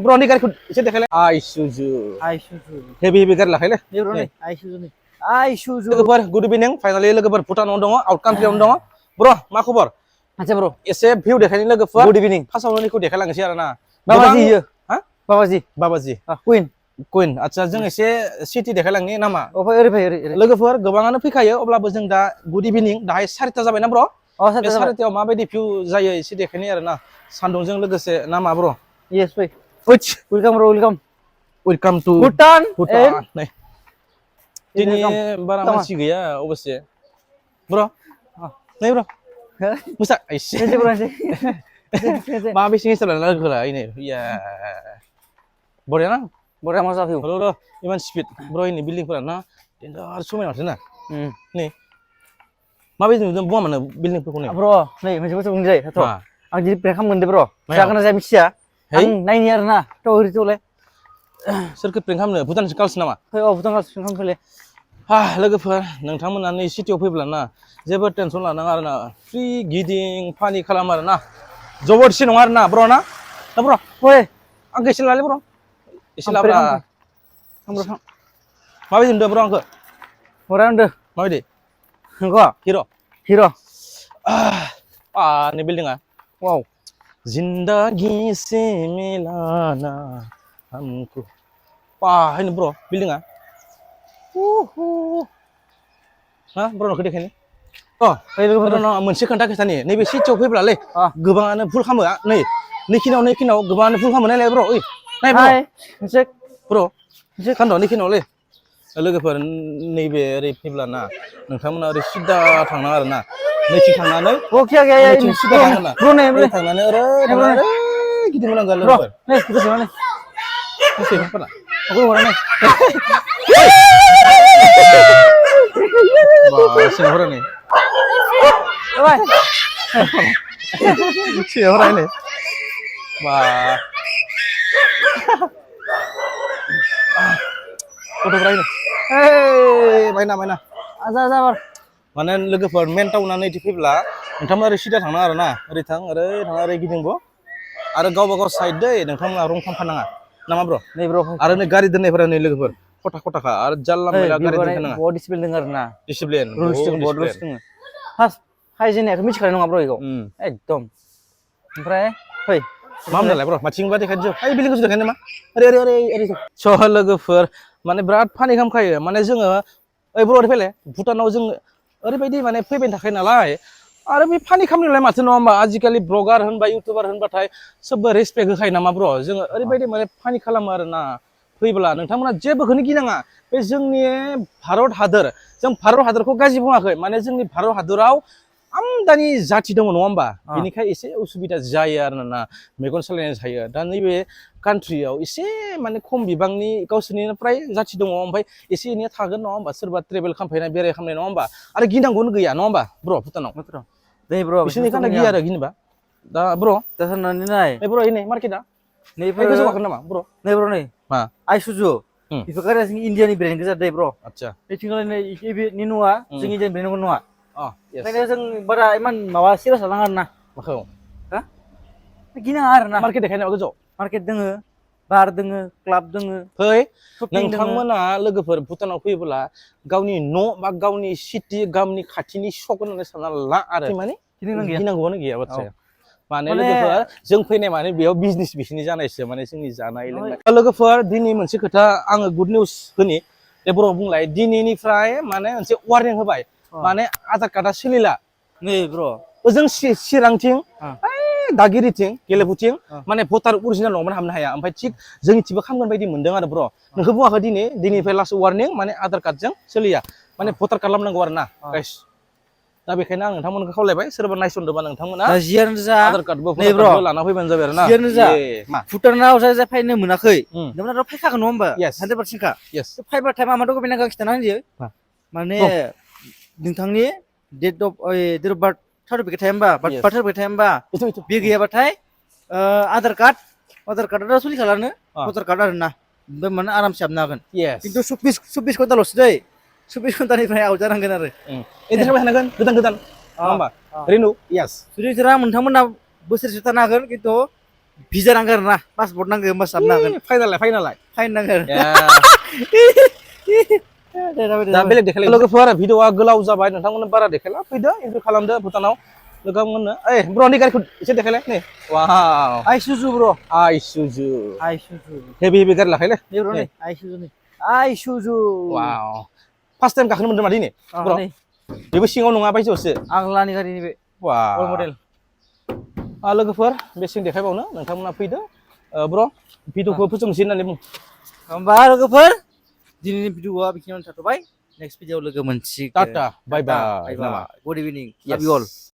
Bro, ini gaरिखौ एसे देखायलाय Isuzu heavy गारि लाखायलै bro नै Isuzu लोगोफोर गुड इभिनिं फाइनाली लोगोफोर भुटानाव दङ आउट कान्ट्रियावनो दङ ब्र मा खबर आच्छा bro एसे भिउ देखायनि लोगोफोर गुड इभिनिं फार्स्टआवनो निखौ देखायलांनोसै आरो ना बाबाजि इयो हा बाबाजि कुइन आच्छा जों एसे सिटी देखायलांनि नामा ओरै लोगोफोर गोबाङानो फैखायो अब्लाबो जों दा गुड इभिनिं दाहाय 4टा जाबाय ना ब्र बे 4टायाव माबायदि भिउ जायो एसे देखायनि आरो ना सान्दुंजों लोगोसे नामा ब्र yes fै welcome bro welcome to Bhutan नै दिनै बारा मानसि गैया अबसे ब्र नै ब्र मुसा एसे मा बेसे हिसाब लाना लोगोला इनै या बरिया ना बरिया मजा भिउ र इमान स्पिड ब्र इनि बिल्डिंफोरा ना डेन्जार समायना माथो ना नै माबायदि नुदों बुङा मानो बिल्डिंफोरखौ नै ब्र नै मोनसे बाथ्रा बुंनि जायो थ' आं दिनै प्रेम खालामगोन दे ब्र जागोन ना जाया मिथिया आं नायनि आरो ना थ' ओरैथ'लाय सोरखौ प्रेम खालामनो भुटानसो गार्लस नामा फै भुटान गार्लस प्रेम खालामफैलाय लोगोफोर नोंथांमोना नै सिटियाव फैब्ला ना जेबो टेनसन लानाङा आरो ना फ्रि गिदिं फानि खालाम आरो ना जबरदस्ति नङा आरो ना ब्र ना ब्र फै आंखौ एसे लालै ब्र एसे लाब्रा माबायदि नुदों ब्र आंखौ बरिया नुदों माबायदि नंगौ हिर' नै बिल्डिंआ वाव जिंदगी से मिलाना हमको होनो ब्र बिल्डिंआ हा ब्र नोंखौ देखायनि मोनसे खोन्था खिथानि नैबे सिटियाव फैब्लालै गोबाङानो भुल खालामो नै खिनाव गोबाङानो भुल खालामो नायलाय ब्र ओइ नाय ब्र खान्द' नैखिनावलै लोगोफोर नैबे ओरै फैब्ला ना नोंथांमोना ओरै सिदा थांनाङा आरो ना नैथिं थांनानै नैथिं सिदा थांगोन ना ओरै थांनानै ओरै गिदिंबोनांगोन लोगोफोर सिङावफोरा नै सिङावफोरा नै बा गथ'फ्रा माइना माने लोगोफोर मेन टाउना नैथि फैब्ला नोंथांमोना ओरै सिदा थांनाङा आरो ना ओरै थाङा ओरै गिदिंबो आरो गावबा गाव साइड दै नोंथांमोना रं खालामफानाङा नामा ब्र नै ब्र आरो नै गारि दोननायफोरा नै लोगोफोर खथा आरो जानला मेला गारि दोनखानाङा बहुत डिसिप्लिन दङ आरो ना डिसिप्लिन रुल्स दङ फार्स्ट हाइजेनियाखौ मिथिखानाय नङा ब्र इखौ एकदम ओमफ्राय फै मा होनलाय ब्र माथिंबा देखायनोसै ओइ बिल्डिंखौ देखायनो नामा ओरै स' लोगोफोर माने बिराद फानि खालामखायो माने जोङो ओइ ब्र फैलाय भुटानाव जों ओरैबायदि माने फैबाय थाखायो नालाय आरो बे फानि खालामनायलाय माथो नङा होमबा आजिखालि ब्लगार होनबा इउटुबार होनबाथाय सोबबो रेसपेक्ट होखायो नामा ब्र जोङो ओरैबायदि माने फानि खालामो आरो ना फैब्ला नोंथांमोना जेबोखौनो गिनाङा बे जोंनि भारत हादर जों भारत हादरखौ गाज्रि बुङाखै माने जोंनि भारत हादराव आमदानि जाथि दङ नङा होमबा बेनिखाय एसे उसुबिदा जायो आरो ना मेगन सालायनाय जायो दा नैबे कान्ट्रियाव एसे माने खम बिबांनि गावसोरनिफ्राय जाथि दङ ओमफ्राय एसे एनैया थागोन नङा होमबा सोरबा ट्रेभेल खालामफैनाय बेराय खालामनाय नङा होमबा आरो गिनांगौनो गैया नङा होमबा ब्र भुटानाव दे ब्र बिसोरनि खाना गिया आरो गिनोबा दा ब्र दा साननानै नाय ब्र नै मार्केटआ नैफोर गोजौआखै नामा ब्र नै मा Isuzu बेफोर गारिया जोंनि इण्डियानि ब्रेन्ड गोजा दे ब्र आच्छा बेथिंलाय नै नि नङा जोंनि इण्डियान ब्रेन्ड नङा ओंखायनो जों बारा इमान माबा सिरियास लानाङा आरो ना माखौ हा गिनाङा आरो ना मार्केट देखायनायाव गोजौ मार्केट दोङो बार दोङो क्लाब दोङो फै नोंथांमोना लोगोफोर भुटानाव फैयोब्ला गावनि न' बा गावनि सिटि गावनि खाथिनि सक होननानै सानना ला आरो माने गिनांगौआनो गैया बाथ्राया माने लोगोफोर जों फैनाय माने बेयाव बिजनेस बिसिनि जानायसो माने जोंनि जानाय लोंनाय लोगोफोर दिनै मोनसे खोथा आङो गुड निउस होनि दे बर' बुंलाय दिनैनिफ्राय माने मोनसे वार्निं होबाय माने आधार कार्डआ सोलिला नै ब्र ओजों चिरांथिं दागिरिथिं गेलेफुथिं माने भटार अरिजिनाल नङाबानो हाबनो हाया ओमफ्राय थिग जोंनिथिंबो खामगोन बायदि मोनदों आरो ब्र नोंखौ बुङाखै दिनैनिफ्राय लास्ट वार्निं माने आधार कार्डजों सोलिया माने भटार कार्ड लाबोनांगौ आरो ना गाइस दा बेखायनो आं नोंथांमोनखौ खावलायबाय सोरबा नायसनदोंबा नोंथांमोना जियानो जा आधार कार्डबो भटार लाना फैबानो जाबाय आरो ना जियानो जा भुटानाव जाय फैनो मोनाखै नोंथांमोना फैखागोन नङा होमबा 100% खा फैबाथाय मा डकुमेन्ट नांगौ खिथाना होयो माने नोंथांनि डेट अफ बार्थ सार्टिफिकेट थाया होमबा बार्थ सार्टिफिकेट थाया होमबा बे गैयाबाथाय आधार कार्डआ सोलिखालानो भटार कार्ड आरो ना ओमफ्राय माने आरामसे हाबनो हागोन खिन्थु 24 घन्टाल'सो दै 24 घन्टानिफ्राय आउट जानांगोन आरो एदिट खालामबाय थानांगोन गोदान नङा होमबा रिनु जुदि नोंथाङा मोनथाममोना बोसोरसे थानो हागोन खिन्थु भिजा नांगौ आरोना पासपर्ट नांगौ होमबासो हाबनो हागोन फाइनालाय फाइन नांगौ आरो दा बेलेग देखायलाय लोगोफोर भिडिअआ गोलाव जाबाय नोंथांमोननो बारा देखायला फैदो इन्ट्र खालामदो भुटानाव लोगोमोननो ओइ ब्र'नि गारिखौ एसे देखायलाय नै वाव आइसुजु ब्र' आइसुजु आइसुजु हेभि गारि लाखायलै नै ब्र' नै आइसुजु वाव फार्स्ट टाइम गाखोनो मोनदों मादै नै ब्र' नै बेबो सिङाव नङा बायजोआवसो आग्लानि गारिनि बे वाव मडेल लोगोफोर बेसिम देखायबावनो नोंथांमोना फैदो ब्र' भिडिअखौ फोजोबनोसै होननानै बुं होमबा लोगोफोर दिनैनि भिडिअआ बेखिनियावनो थाथ'बाय नेक्स्ट भिडिअआव लोगो मोनसिगोन टाटा बाय बाय गुड इभिनिं लाभ Yes. इउ अल